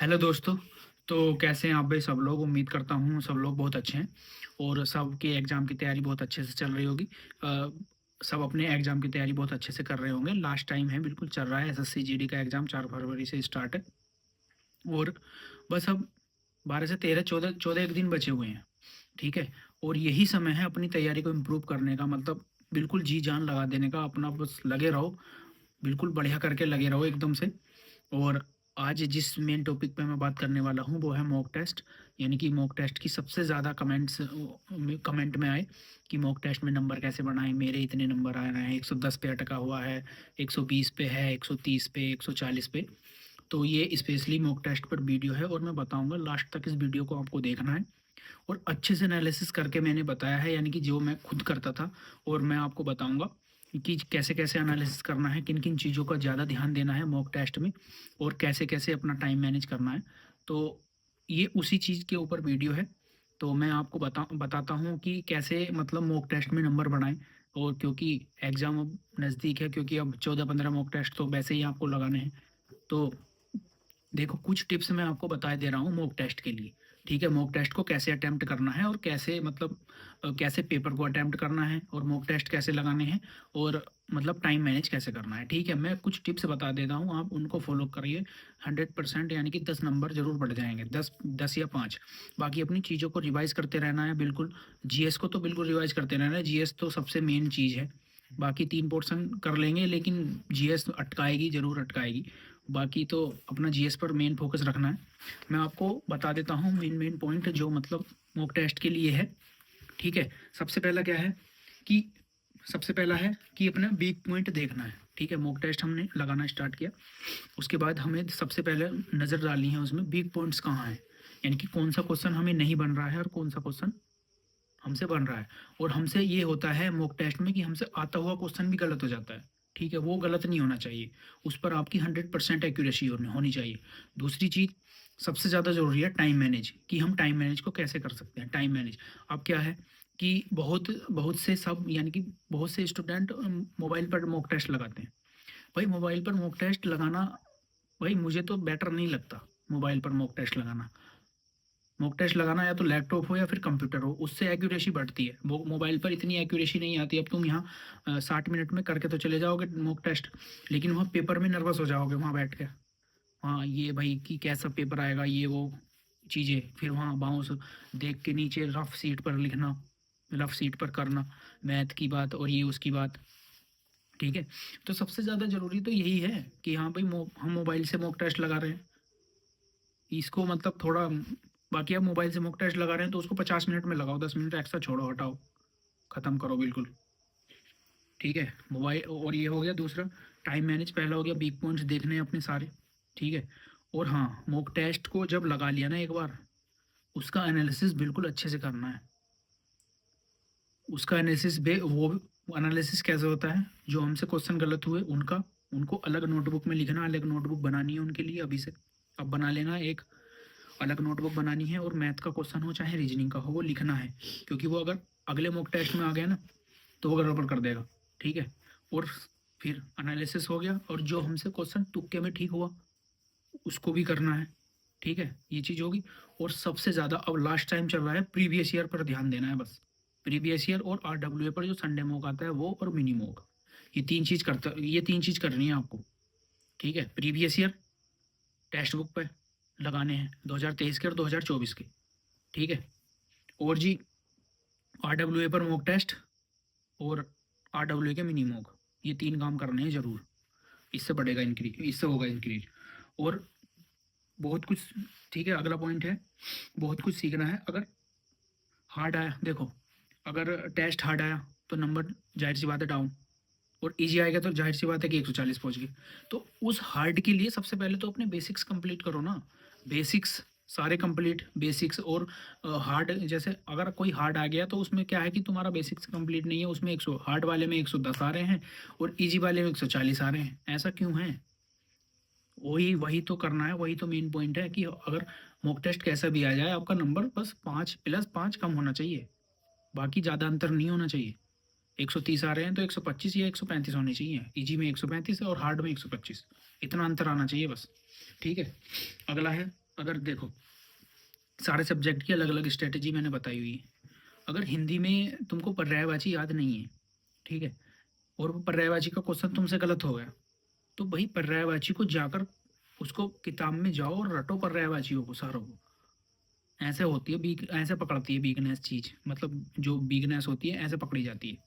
Hello दोस्तों। तो कैसे हैं आप भाई? सब लोग, उम्मीद करता हूँ सब लोग बहुत अच्छे हैं और सबके एग्ज़ाम की तैयारी बहुत अच्छे से चल रही होगी। सब अपने एग्ज़ाम की तैयारी बहुत अच्छे से कर रहे होंगे। लास्ट टाइम है, बिल्कुल चल रहा है। एसएससी जीडी का एग्ज़ाम 4 फरवरी से स्टार्ट है और बस अब 12 से 13 14 14 एक दिन बचे हुए हैं। ठीक है? और यही समय है अपनी तैयारी को इम्प्रूव करने का, मतलब बिल्कुल जी जान लगा देने का। अपना बस लगे रहो, बिल्कुल बढ़िया करके लगे रहो एकदम से। और आज जिस मेन टॉपिक पे मैं बात करने वाला हूँ वो है मॉक टेस्ट। यानी कि मॉक टेस्ट की सबसे ज़्यादा कमेंट में आए कि मॉक टेस्ट में नंबर कैसे बनाएं। मेरे इतने नंबर आ रहे हैं, 110 पे अटका हुआ है, 120 पे है, 130 पे, 140 पे। तो ये स्पेशली मॉक टेस्ट पर वीडियो है और मैं बताऊंगा, लास्ट तक इस वीडियो को आपको देखना है। और अच्छे से एनालिसिस करके मैंने बताया है, यानी कि जो मैं खुद करता था। और मैं आपको बताऊंगा कि कैसे कैसे एनालिसिस करना है, किन किन चीज़ों का ज़्यादा ध्यान देना है मॉक टेस्ट में, और कैसे कैसे अपना टाइम मैनेज करना है। तो ये उसी चीज़ के ऊपर वीडियो है। तो मैं आपको बताता हूँ कि कैसे मतलब मॉक टेस्ट में नंबर बढ़ाएं। और क्योंकि एग्ज़ाम अब नज़दीक है, क्योंकि अब 14-15 मॉक टेस्ट तो वैसे ही आपको लगाने हैं। तो देखो, कुछ टिप्स मैं आपको बता दे रहा हूँ मॉक टेस्ट के लिए। ठीक है? मॉक टेस्ट को कैसे अटेम्प्ट करना है और कैसे मतलब कैसे पेपर को अटेम्प्ट करना है और मॉक टेस्ट कैसे लगाने हैं, और मतलब टाइम मैनेज कैसे करना है। ठीक है? मैं कुछ टिप्स बता देता हूँ, आप उनको फॉलो करिए। 100% यानी कि 10 नंबर ज़रूर बढ़ जाएँगे, 10 या 5। बाकी अपनी चीज़ों को रिवाइज़ करते रहना है बिल्कुल। जीएस को तो बिल्कुल रिवाइज़ करते रहना है, जीएस तो सबसे मेन चीज़ है। बाकी 3 पोर्शन कर लेंगे, लेकिन जीएस अटकाएगी, ज़रूर अटकाएगी। बाकी तो अपना जीएस पर मेन फोकस रखना है। मैं आपको बता देता हूँ मेन पॉइंट जो मतलब मॉक टेस्ट के लिए है। ठीक है? सबसे पहला क्या है कि सबसे पहला है कि अपना वीक पॉइंट देखना है। ठीक है? मॉक टेस्ट हमने लगाना स्टार्ट किया, उसके बाद हमें सबसे पहले नज़र डालनी है उसमें वीक पॉइंट्स कहाँ हैं। यानी कि कौन सा क्वेश्चन हमें नहीं बन रहा है और कौन सा क्वेश्चन हमसे बन रहा है। और हमसे ये होता है मॉक टेस्ट में कि हमसे आता हुआ क्वेश्चन भी गलत हो जाता है। ठीक है? वो गलत नहीं होना चाहिए, उस पर आपकी 100% एक्यूरेसी होनी चाहिए। दूसरी चीज़ सबसे ज़्यादा ज़रूरी है टाइम मैनेज, कि हम टाइम मैनेज को कैसे कर सकते हैं। टाइम मैनेज अब क्या है कि बहुत बहुत से सब, यानी कि बहुत से स्टूडेंट मोबाइल पर मॉक टेस्ट लगाते हैं। भाई मोबाइल पर मॉक टेस्ट लगाना, भाई मुझे तो बेटर नहीं लगता मोबाइल पर मॉक टेस्ट लगाना। मॉक टेस्ट लगाना या तो लैपटॉप हो या फिर कंप्यूटर हो, उससे एक्यूरेसी बढ़ती है। वो मोबाइल पर इतनी एक्यूरेसी नहीं आती। अब तुम यहाँ 60 मिनट में करके तो चले जाओगे मॉक टेस्ट, लेकिन वहाँ पेपर में नर्वस हो जाओगे वहाँ बैठ के। हाँ, ये भाई कि कैसा पेपर आएगा, ये वो चीज़ें, फिर वहाँ बाउंस देख के नीचे रफ सीट पर लिखना, रफ सीट पर करना, मैथ की बात और ये उसकी बात। ठीक है? तो सबसे ज़्यादा ज़रूरी तो यही है कि हाँ भाई, हम मोबाइल से मॉक टेस्ट लगा रहे हैं, इसको मतलब थोड़ा। बाकी आप मोबाइल से मॉक टेस्ट लगा रहे हैं तो उसको 50 मिनट में लगाओ, 10 मिनट एक्स्ट्रा छोड़ो, हटाओ, खत्म करो बिल्कुल। ठीक है? मोबाइल, और ये हो गया दूसरा। टाइम मैनेज पहला हो गया, वीक पॉइंट्स देखने हैं अपने सारे। ठीक है? और हाँ, मॉक टेस्ट को जब लगा लिया ना एक बार, उसका एनालिसिस बिल्कुल अच्छे से करना है। उसका एनालिसिस वो एनालिसिस कैसे होता है, जो हमसे क्वेश्चन गलत हुए उनका, उनको अलग नोटबुक में लिखना, अलग नोटबुक बनानी है उनके लिए अभी से। अब बना लेना, एक अलग नोटबुक बनानी है, और मैथ का क्वेश्चन हो चाहे रीजनिंग का हो, वो लिखना है। क्योंकि वो अगर अगले मॉक टेस्ट में आ गया ना, तो वो गड़बड़ कर देगा। ठीक है? और फिर एनालिसिस हो गया, और जो हमसे क्वेश्चन तुक्के में ठीक हुआ उसको भी करना है। ठीक है? ये चीज़ होगी। और सबसे ज़्यादा अब लास्ट टाइम चल रहा है, प्रीवियस ईयर पर ध्यान देना है बस। प्रीवियस ईयर और आरडब्ल्यूए पर जो संडे मॉक आता है वो, और मिनी मॉक, ये तीन चीज़ करनी है आपको। ठीक है? प्रीवियस ईयर टेक्स्ट बुक पे लगाने हैं, 2023 के और 2024 के। ठीक है? और जी, आरडब्ल्यूए पर मॉक टेस्ट और आरडब्ल्यूए के मिनी मॉक, ये 3 काम करने हैं ज़रूर। इससे बढ़ेगा इंक्रीज, इससे होगा इंक्रीज। और बहुत कुछ। ठीक है? अगला पॉइंट है, बहुत कुछ सीखना है। अगर हार्ड आया, देखो, अगर टेस्ट हार्ड आया तो नंबर ज़ाहिर सी बात है डाउन, और ईजी आएगा तो ज़ाहिर सी बात है कि 140 पहुँच गए। तो उस हार्ड के लिए सबसे पहले तो अपने बेसिक्स कंप्लीट करो ना। बेसिक्स सारे कंप्लीट, बेसिक्स और हार्ड। जैसे अगर कोई हार्ड आ गया तो उसमें क्या है कि तुम्हारा बेसिक्स कंप्लीट नहीं है, उसमें 100, हार्ड वाले में 110 आ रहे हैं और ईजी वाले में 140 आ रहे हैं। ऐसा क्यों है? वही वही तो करना है, वही तो मेन पॉइंट है कि अगर मॉक टेस्ट कैसा भी आ जाए, आपका नंबर बस 5+5 कम होना चाहिए। बाकी ज़्यादा अंतर नहीं होना चाहिए। 130 आ रहे हैं तो 125 या 135 होनी चाहिए। इजी में 135 है और हार्ड में 125। इतना अंतर आना चाहिए बस। ठीक है? अगला है अगर देखो, सारे सब्जेक्ट की अलग-अलग स्ट्रैटेजी मैंने बताई हुई है। अगर हिंदी में तुमको पर्यायवाची याद नहीं है, ठीक है? और वो पर्यायवाची का क्वेश्चन तुमसे गलत हो गया, तो वही पर्यायवाची को जाकर उसको किताब में जाओ और रटो पर्यायवाचियों को सारों को। ऐसे होती है वीक, ऐसे पकड़ती है वीकनेस चीज़, मतलब जो वीकनेस होती है ऐसे पकड़ी जाती है।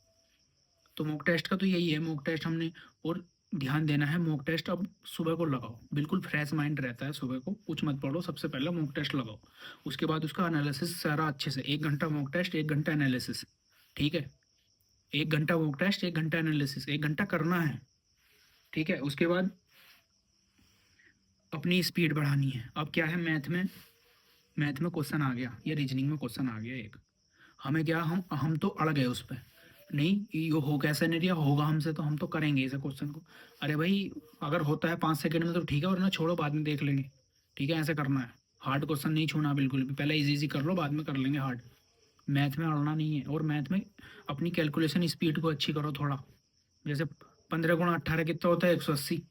तो मॉक टेस्ट का तो यही है, मॉक टेस्ट हमने, और ध्यान देना है मॉक टेस्ट अब सुबह को लगाओ, बिल्कुल फ्रेश माइंड रहता है सुबह को, कुछ मत पढ़ो, सबसे पहले मॉक टेस्ट लगाओ। उसके बाद उसका एनालिसिस सारा अच्छे से, 1 घंटा मॉक टेस्ट, 1 घंटा एनालिसिस, ठीक है? 1 घंटा मॉक टेस्ट, 1 घंटा एनालिसिस, 1 घंटा करना है, ठीक है? उसके बाद अपनी स्पीड बढ़ानी है। अब क्या है, मैथ में क्वेश्चन आ गया या रीजनिंग में क्वेश्चन आ गया एक, हमें क्या, हम तो अड़ गए उस पे, नहीं ये हो कैसे नहीं रहा, होगा हमसे तो हम तो करेंगे इसे क्वेश्चन को। अरे भाई, अगर होता है 5 सेकंड में तो ठीक है, वरना छोड़ो बाद में देख लेंगे, ठीक है? ऐसे करना है, हार्ड क्वेश्चन नहीं छूना बिल्कुल भी, पहले इजी इजी कर लो, बाद में कर लेंगे हार्ड। मैथ में अड़ना नहीं है, और मैथ में अपनी कैलकुलेशन स्पीड को अच्छी करो थोड़ा। जैसे 15 × 18 कितना होता है, 180।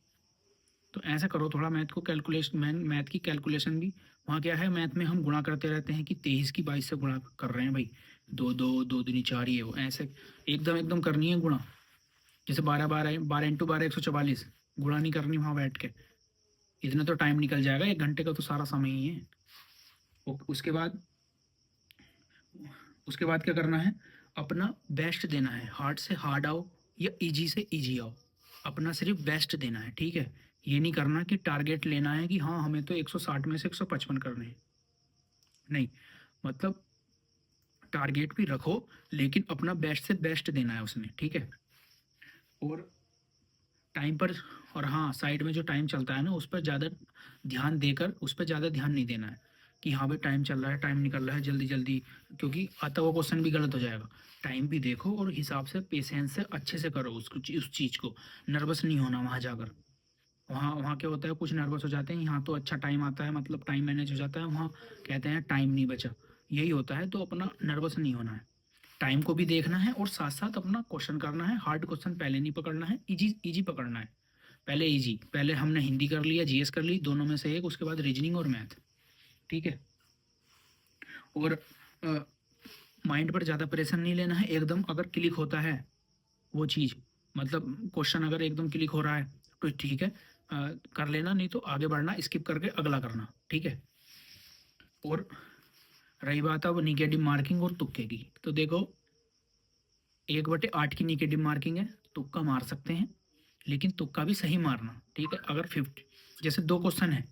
तो ऐसा करो थोड़ा, मैथ को कैलकुलेशन, मैथ की कैलकुलेशन भी, वहाँ क्या है, मैथ में हम गुणा करते रहते हैं कि 23 की 22 से गुणा कर रहे हैं भाई, दो दो दो दूनी चार, ये वो ऐसे एकदम एकदम करनी है गुणा। जैसे 12 12 12 × 2 = 144, गुणा नहीं करनी वहाँ बैठ के, इतना तो टाइम निकल जाएगा, 1 घंटे का तो सारा समय ही है। उसके बाद, क्या करना है, अपना बेस्ट देना है, हार्ड से हार्ड आओ या इजी से इजी आओ, अपना सिर्फ बेस्ट देना है, ठीक है? ये नहीं करना कि टारगेट लेना है कि हाँ हमें तो 160 में से 155 करने हैं, नहीं, मतलब टारगेट भी रखो, लेकिन अपना बेस्ट से बेस्ट देना है उसमें, ठीक है? और टाइम पर, और हाँ, साइड में जो टाइम चलता है ना, उस पर ज़्यादा ध्यान देकर, उस पर ज़्यादा ध्यान नहीं देना है कि हाँ भाई टाइम चल रहा है, टाइम निकल रहा है, जल्दी जल्दी, क्योंकि आता हुआ क्वेश्चन भी गलत हो जाएगा। टाइम भी देखो और हिसाब से, पेशेंस से अच्छे से करो उस चीज़ को, नर्वस नहीं होना वहाँ जाकर। वहाँ वहाँ क्या होता है, कुछ नर्वस हो जाते हैं, यहाँ तो अच्छा टाइम आता है, मतलब टाइम मैनेज हो जाता है, वहाँ कहते हैं टाइम नहीं बचा, यही होता है। तो अपना नर्वस नहीं होना है, टाइम को भी देखना है, और साथ साथ अपना क्वेश्चन करना है, हार्ड क्वेश्चन पहले नहीं पकड़ना है, इजी इजी पकड़ना है। पहले इजी, पहले हमने हिंदी कर लिया, जीएस कर ली, दोनों में से एक, उसके बाद रीजनिंग और मैथ, ठीक है? और माइंड पर ज़्यादा प्रेशर नहीं लेना है, एकदम अगर क्लिक होता है वो चीज़, मतलब क्वेश्चन अगर एकदम क्लिक हो रहा है तो ठीक है, कर लेना, नहीं तो आगे बढ़ना, स्किप करके अगला करना, ठीक है? और रही बात अब निगेटिव मार्किंग और तुक्के की, तो देखो, 1/8 की निगेटिव मार्किंग है, तुक्का मार सकते हैं, लेकिन तुक्का भी सही मारना, ठीक है? अगर 50, जैसे 2 क्वेश्चन है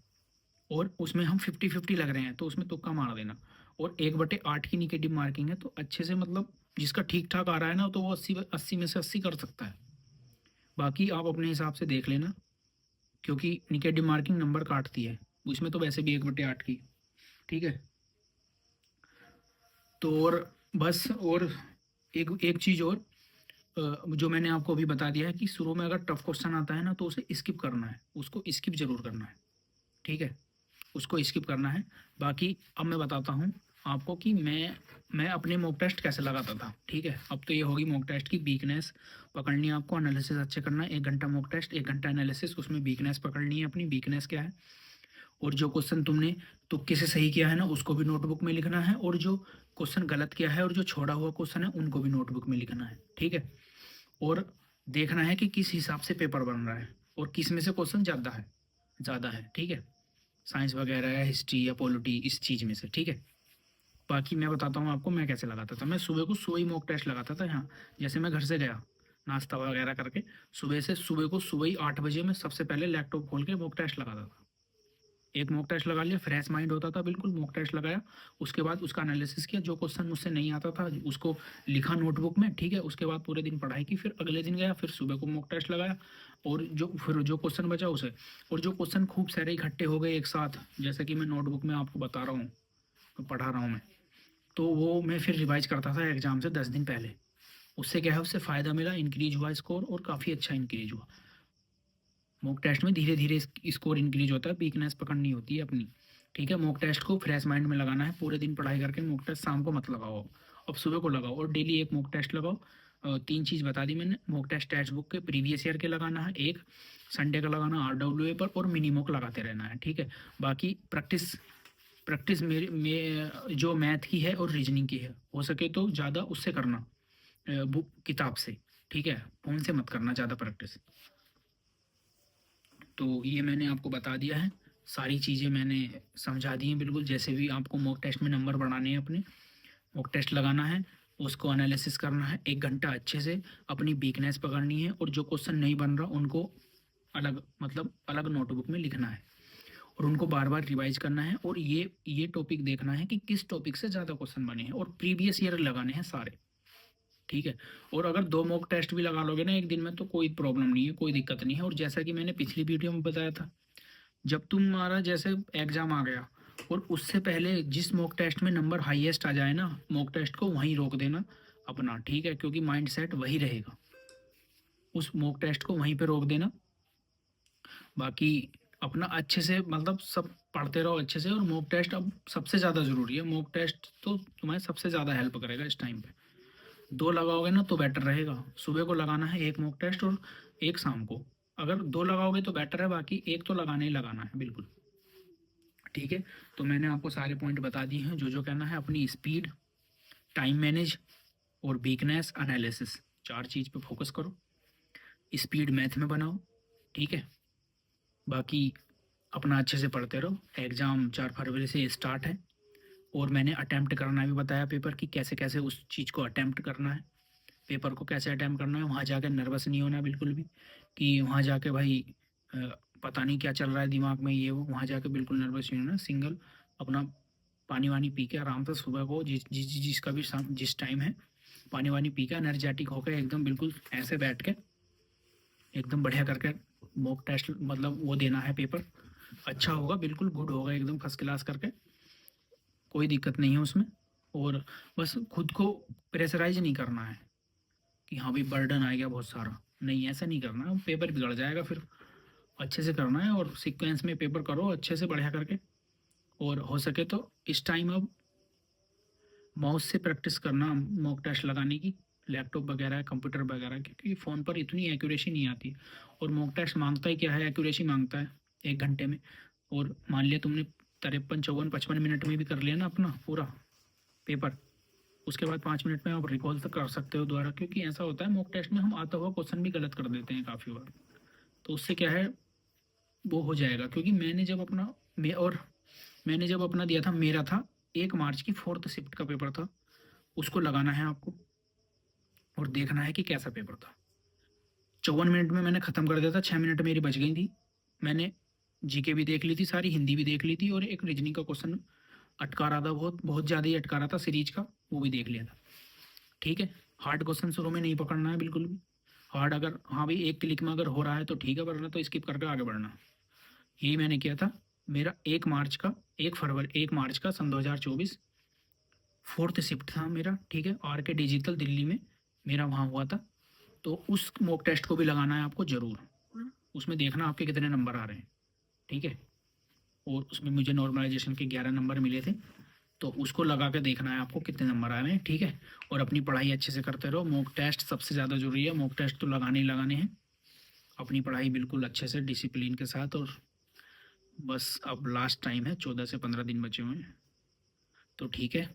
और उसमें हम 50-50 लग रहे हैं, तो उसमें तुक्का मार देना। और 1/8 की निगेटिव मार्किंग है, तो अच्छे से, मतलब जिसका ठीक ठाक आ रहा है ना, तो वो 80 में से 80 कर सकता है। बाकी आप अपने हिसाब से देख लेना, क्योंकि निगेटिव मार्किंग नंबर काटती है, उसमें तो वैसे भी 1/8 की, ठीक है? तो और बस, और एक एक चीज़ और, जो मैंने आपको अभी बता दिया है कि शुरू में अगर टफ क्वेश्चन आता है ना, तो उसे स्किप करना है, उसको स्किप जरूर करना है, ठीक है? उसको स्किप करना है। बाकी अब मैं बताता हूँ आपको कि मैं अपने मॉक टेस्ट कैसे लगाता था, ठीक है? अब तो ये होगी मॉक टेस्ट की वीकनेस पकड़नी है आपको, एनालिसिस अच्छे करना है, 1 घंटा मॉक टेस्ट, 1 घंटा एनालिसिस, उसमें वीकनेस पकड़नी है अपनी, वीकनेस क्या है, और जो क्वेश्चन तुमने तुक्के से सही किया है ना, उसको भी नोटबुक में लिखना है, और जो क्वेश्चन गलत किया है और जो छोड़ा हुआ क्वेश्चन है उनको भी नोटबुक में लिखना है, ठीक है? और देखना है कि किस हिसाब से पेपर बन रहा है, और किस में से क्वेश्चन ज़्यादा है, ठीक है? साइंस वगैरह या हिस्ट्री या पॉलिटी, इस चीज़ में से, ठीक है? बाकी मैं बताता हूँ आपको मैं कैसे लगाता था। मैं सुबह ही मॉक टेस्ट लगाता था यहाँ। जैसे मैं घर से गया, नाश्ता वगैरह करके, सुबह को सुबह ही 8 बजे में सबसे पहले लैपटॉप खोल के मॉक टेस्ट लगाता था। एक मॉक टेस्ट लगा लिया, फ्रेश माइंड होता था बिल्कुल, मॉक टेस्ट लगाया, उसके बाद उसका एनालिसिस किया, जो क्वेश्चन मुझसे नहीं आता था उसको लिखा नोटबुक में, ठीक है? उसके बाद पूरे दिन पढ़ाई की, फिर अगले दिन गया, फिर सुबह को मॉक टेस्ट लगाया, और जो क्वेश्चन बचा उसे, और जो क्वेश्चन खूब सारे इकट्ठे हो गए एक साथ, जैसे कि मैं नोटबुक में आपको बता रहा हूँ, पढ़ा रहा हूँ मैं, तो वो मैं फिर रिवाइज करता था एग्जाम से 10 दिन पहले। उससे क्या है, उससे फ़ायदा मिला, इंक्रीज हुआ स्कोर, और काफ़ी अच्छा इंक्रीज हुआ। मॉक टेस्ट में धीरे धीरे स्कोर इंक्रीज होता है, वीकनेस पकड़नी होती है अपनी, ठीक है? मॉक टेस्ट को फ्रेश माइंड में लगाना है, पूरे दिन पढ़ाई करके मॉक टेस्ट शाम को मत लगाओ, अब सुबह को लगाओ, और डेली एक मॉक टेस्ट लगाओ। 3 चीज़ बता दी मैंने। मॉक टेस्ट टेक्स्ट बुक के प्रीवियस ईयर के लगाना है, एक संडे का लगाना आरडब्ल्यूए पर, और मिनी मॉक लगाते रहना है, ठीक है। बाकी प्रैक्टिस प्रैक्टिस मेरी जो मैथ की है और रीजनिंग की है, हो सके तो ज़्यादा उससे करना, बुक किताब से, ठीक है। फ़ोन से मत करना ज़्यादा प्रैक्टिस। तो ये मैंने आपको बता दिया है, सारी चीज़ें मैंने समझा दी हैं बिल्कुल। जैसे भी आपको मॉक टेस्ट में नंबर बढ़ाने हैं अपने, मॉक टेस्ट लगाना है, उसको एनालिसिस करना है 1 घंटा अच्छे से, अपनी वीकनेस पकड़नी है, और जो क्वेश्चन नहीं बन रहा उनको अलग, मतलब अलग नोटबुक में लिखना है, और उनको बार बार रिवाइज करना है। और ये टॉपिक देखना है कि किस टॉपिक से ज़्यादा क्वेश्चन बने हैं, और प्रीवियस ईयर लगाने हैं सारे, ठीक है। और अगर 2 मॉक टेस्ट भी लगा लोगे ना एक दिन में, तो कोई प्रॉब्लम नहीं है, कोई दिक्कत नहीं है। और जैसा कि मैंने पिछली वीडियो में बताया था, जब तुम्हारा जैसे एग्ज़ाम आ गया और उससे पहले जिस मॉक टेस्ट में नंबर हाईएस्ट आ जाए ना, मॉक टेस्ट को वहीं रोक देना अपना, ठीक है, क्योंकि माइंड सेट वही रहेगा, उस मॉक टेस्ट को वहीं पे रोक देना। बाकी अपना अच्छे से, मतलब सब पढ़ते रहो अच्छे से। और मॉक टेस्ट अब सबसे ज़्यादा ज़रूरी है, मॉक टेस्ट तो तुम्हें सबसे ज़्यादा हेल्प करेगा इस टाइम पे। 2 लगाओगे ना तो बेटर रहेगा। सुबह को लगाना है 1 मॉक टेस्ट, और 1 शाम को। अगर 2 लगाओगे तो बेटर है, बाकी 1 तो लगाना ही लगाना है बिल्कुल, ठीक है। तो मैंने आपको सारे पॉइंट बता दिए हैं, जो जो कहना है। अपनी स्पीड, टाइम मैनेज और वीकनेस एनालिसिस, 4 चीज़ पे फोकस करो। स्पीड मैथ में बनाओ, ठीक है। बाकी अपना अच्छे से पढ़ते रहो। एग्ज़ाम 4 फरवरी से स्टार्ट है, और मैंने अटैम्प्ट करना भी बताया पेपर की, कैसे कैसे उस चीज़ को अटैम्प्ट करना है, पेपर को कैसे अटैम्प्ट करना है। वहाँ जाकर नर्वस नहीं होना बिल्कुल भी, कि वहाँ जाके भाई अ, पता नहीं क्या चल रहा है दिमाग में, ये वो। वहाँ जाके बिल्कुल नर्वस नहीं होना। सिंगल अपना पानी वानी पी के आराम से सुबह को, जिसका भी जिस टाइम है, पानी वानी पी के एनर्जेटिक होकर एकदम बिल्कुल ऐसे बैठ के एकदम बढ़िया करके मॉक टेस्ट, मतलब वो देना है पेपर। अच्छा होगा, बिल्कुल गुड होगा, एकदम फर्स्ट क्लास करके, कोई दिक्कत नहीं है उसमें। और बस खुद को प्रेशराइज नहीं करना है कि हाँ भाई बर्डन आ गया बहुत सारा, नहीं ऐसा नहीं करना है, पेपर बिगड़ जाएगा फिर। अच्छे से करना है, और सीक्वेंस में पेपर करो अच्छे से बढ़िया करके। और हो सके तो इस टाइम अब माउस से प्रैक्टिस करना मॉक टेस्ट लगाने की, लैपटॉप वगैरह कंप्यूटर वगैरह की, क्योंकि फ़ोन पर इतनी एक्यूरेसी नहीं आती। और मॉक टेस्ट मांगता ही क्या है, एक्यूरेसी मांगता है 1 घंटे में। और मान लिया तुमने 53, 54, 55 मिनट में भी कर लिया ना अपना पूरा पेपर, उसके बाद 5 मिनट में आप रिकॉल तक कर सकते हो दोबारा। क्योंकि ऐसा होता है मॉक टेस्ट में, हम आता हुआ क्वेश्चन भी गलत कर देते हैं काफ़ी बार, तो उससे क्या है, वो हो जाएगा। क्योंकि मैंने जब अपना दिया था, मेरा था 1 मार्च की 4th शिफ्ट का पेपर था, उसको लगाना है आपको, और देखना है कि कैसा पेपर था। 54 मिनट में मैंने ख़त्म कर दिया था, 6 मिनट मेरी बच गई थी। मैंने जीके भी देख ली थी सारी, हिंदी भी देख ली थी, और एक रीजनिंग का क्वेश्चन अटका रहा था, बहुत बहुत ज़्यादा ही अटका रहा था सीरीज का, वो भी देख लिया था, ठीक है। हार्ड क्वेश्चन शुरू में नहीं पकड़ना है बिल्कुल भी। हार्ड अगर, हाँ भाई, एक क्लिक में अगर हो रहा है तो ठीक है, वरना तो स्किप करके आगे बढ़ना। यही मैंने किया था। मेरा 1 मार्च का सन 2024 4th शिफ्ट था मेरा, ठीक है। आर के डिजिटल दिल्ली में मेरा वहाँ हुआ था। तो उस मॉक टेस्ट को भी लगाना है आपको ज़रूर। उसमें देखना आपके कितने नंबर आ रहे हैं, ठीक है। और उसमें मुझे नॉर्मलाइजेशन के 11 नंबर मिले थे, तो उसको लगा के देखना है आपको कितने नंबर आए हैं, ठीक है। और अपनी पढ़ाई अच्छे से करते रहो। मॉक टेस्ट सबसे ज़्यादा ज़रूरी है, मॉक टेस्ट तो लगाने ही लगाने हैं। अपनी पढ़ाई बिल्कुल अच्छे से डिसिप्लिन के साथ। और बस अब लास्ट टाइम है, 14 से 15 दिन बचे हुए हैं, तो ठीक है।